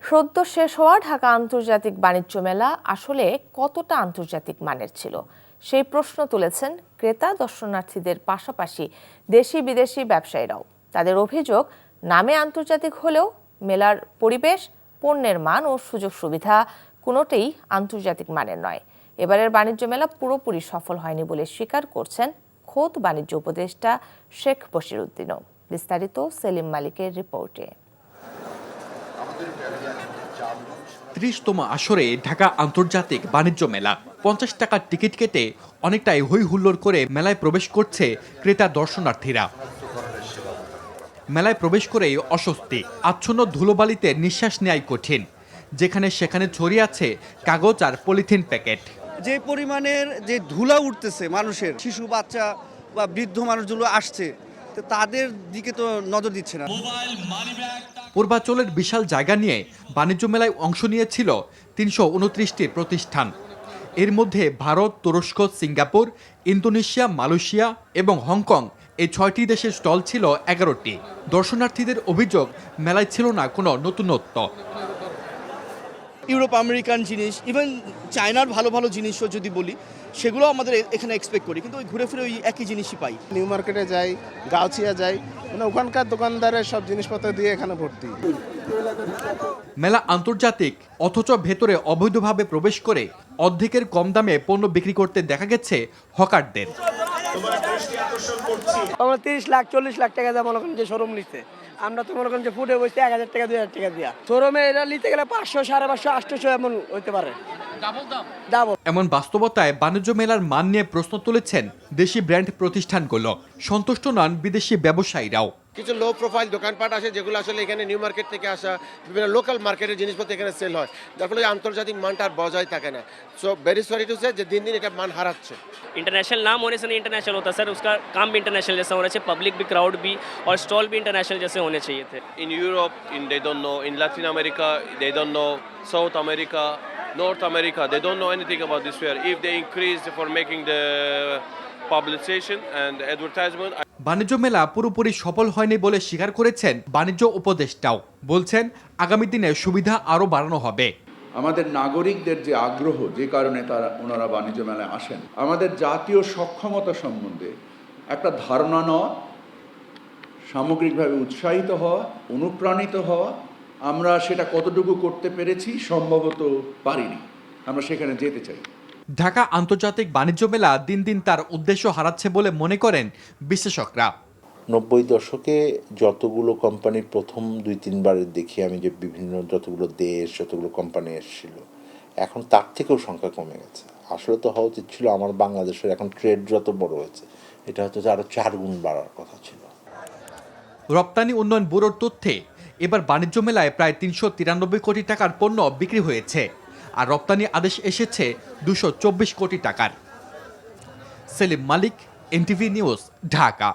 সদ্য শেষ হওয়া ঢাকা আন্তর্জাতিক বাণিজ্য মেলা আসলে কতটা আন্তর্জাতিক মানের ছিল সেই প্রশ্ন তুলেছেন ক্রেতা দর্শনার্থীদের পাশাপাশি দেশি বিদেশি ব্যবসায়ীরাও। তাদের অভিযোগ, নামে আন্তর্জাতিক হলেও মেলার পরিবেশ, পণ্যের মান ও সুযোগ সুবিধা কোনোটাই আন্তর্জাতিক মানের নয়। এবারের বাণিজ্য মেলা পুরোপুরি সফল হয়নি বলে স্বীকার করছেন খোদ বাণিজ্য উপদেষ্টা শেখ বশিরউদ্দিনও। বিস্তারিত সেলিম মালিকের রিপোর্টে। ৩০তম আসরে ঢাকা আন্তর্জাতিক বাণিজ্য মেলা ৫০ টাকার টিকিট কেটে অনেকটাই হই হুল্লোড় করে মেলায় প্রবেশ করছে ক্রেতা দর্শনার্থীরা। মেলায় প্রবেশ করেই অস্বস্তি, আচ্ছন্ন ধুলোবালিতে নিঃশ্বাস নেওয়াই কঠিন। যেখানে সেখানে ছড়িয়ে আছে কাগজ আর পলিথিন প্যাকেট। যে পরিমাণের যে ধুলা উঠতেছে মানুষের, শিশু, বাচ্চা বা বৃদ্ধ মানুষগুলো আসছে, তো তাদের দিকে তো নজর দিচ্ছে না। পূর্বাঞ্চলের বিশাল জায়গা নিয়ে বাণিজ্য মেলায় অংশ নিয়েছিল ৩২৯টি প্রতিষ্ঠান। এর মধ্যে ভারত, তুরস্ক, সিঙ্গাপুর, ইন্দোনেশিয়া, মালয়েশিয়া এবং হংকং এই ৬টি দেশের স্টল ছিল ১১টি। দর্শনার্থীদের অভিযোগ, মেলায় ছিল না কোনো নতুনত্ব। ইউরোপ আমেরিকান জিনিস, ইভেন চায়নার ভালো ভালো জিনিসও যদি বলি, সেগুলো আমাদের এখানে এক্সপেক্ট করি, কিন্তু ওই ঘুরে ফিরে ওই একই জিনিসই পাই। নিউ মার্কেটে যাই, গাউছিয়া যাই, মানে ওখানকার দোকানদারের সব জিনিসপত্র দিয়ে এখানে ভর্তি। মেলা আন্তর্জাতিক, অথচ ভেতরে অবৈধভাবে প্রবেশ করে অর্ধেকের কম দামে পণ্য বিক্রি করতে দেখা গেছে হকারদের। আমরা 30 লাখ 40 লাখ টাকা দাম মনে করেন যে শোরুম নিচ্ছে, আমরা তো মনে করেন যে ফুটে বসে 1000 টাকা 2000 টাকা দিয়া শোরুমে এটা নিতে গেলে 500, 550, 800 এমন হইতে পারে। এমন বাস্তবতায় বাণিজ্য মেলার মান নিয়ে প্রশ্ন তুলেছেন দেশি ব্র্যান্ড প্রতিষ্ঠানগুলো। সন্তুষ্ট নন বিদেশি ব্যবসায়ীরাও। কিছু লো প্রোফাইল দোকানপাট আছে যেগুলো আসলে এখানে নিউ মার্কেট থেকে আসা বিভিন্ন লোকাল মার্কেটের জিনিসপত্র এখানে সেল হয়, যার ফলে আন্তর্জাতিক মানটা আর বজায় থাকে না। So very sorry to say যে দিন দিন এটা মান হারাচ্ছে। इंटरनेशनल नाम होने से नहीं इंटरनेशनल होता सर, उसका काम भी इंटरनेशनल जैसा होना चाहिए, पब्लिक भी, क्राउड भी और स्टॉल भी इंटरनेशनल जैसे होने चाहिए थे। In Europe, they don't know. In Latin America, they don't know. South America, North America, they don't know anything about this fair. If they increase for making the publication and advertisement. বাণিজ্য মেলা পুরোপুরি সফল হয়নি বলে স্বীকার করেছেন বাণিজ্য উপদেষ্টাও। বলছেন আগামী দিনে সুবিধা আরও বাড়ানো হবে। আমাদের নাগরিকদের যে আগ্রহ, যে কারণে ওনারা বাণিজ্য মেলায় আসেন, আমাদের জাতীয় সক্ষমতা সম্বন্ধে একটা ধারণা নেওয়া, সামগ্রিকভাবে উৎসাহিত হওয়া, অনুপ্রাণিত হওয়া। আমরা সেটা কতটুকু করতে পেরেছি, সম্ভবত পারিনি। আমরা সেখানে যেতে চাই। ঢাকা আন্তর্জাতিক বাণিজ্য মেলা দিন দিন তার উদ্দেশ্য হারাচ্ছে বলে মনে করেন বিশ্লেষকরা। 90 দশকে যতগুলো কোম্পানির প্রথম 2-3 বারের দেখি আমি যে বিভিন্ন যতগুলো দেশ, যতগুলো কোম্পানি এসেছিল, এখন তার থেকেও সংখ্যা কমে গেছে। আসলে তো হওয়া উচিত ছিল আমার বাংলাদেশের এখন ট্রেড যত বড় হয়েছে, এটা হয়তো আরও 4 গুণ বাড়ার কথা ছিল। রপ্তানি উন্নয়ন ব্যুরোর তথ্যে এবার বাণিজ্য মেলায় প্রায় 393 কোটি টাকার পণ্য বিক্রি হয়েছে, আর রপ্তানি আদেশ এসেছে 224 কোটি টাকার। সেলিম মালিক, এনটিভি নিউজ, ঢাকা।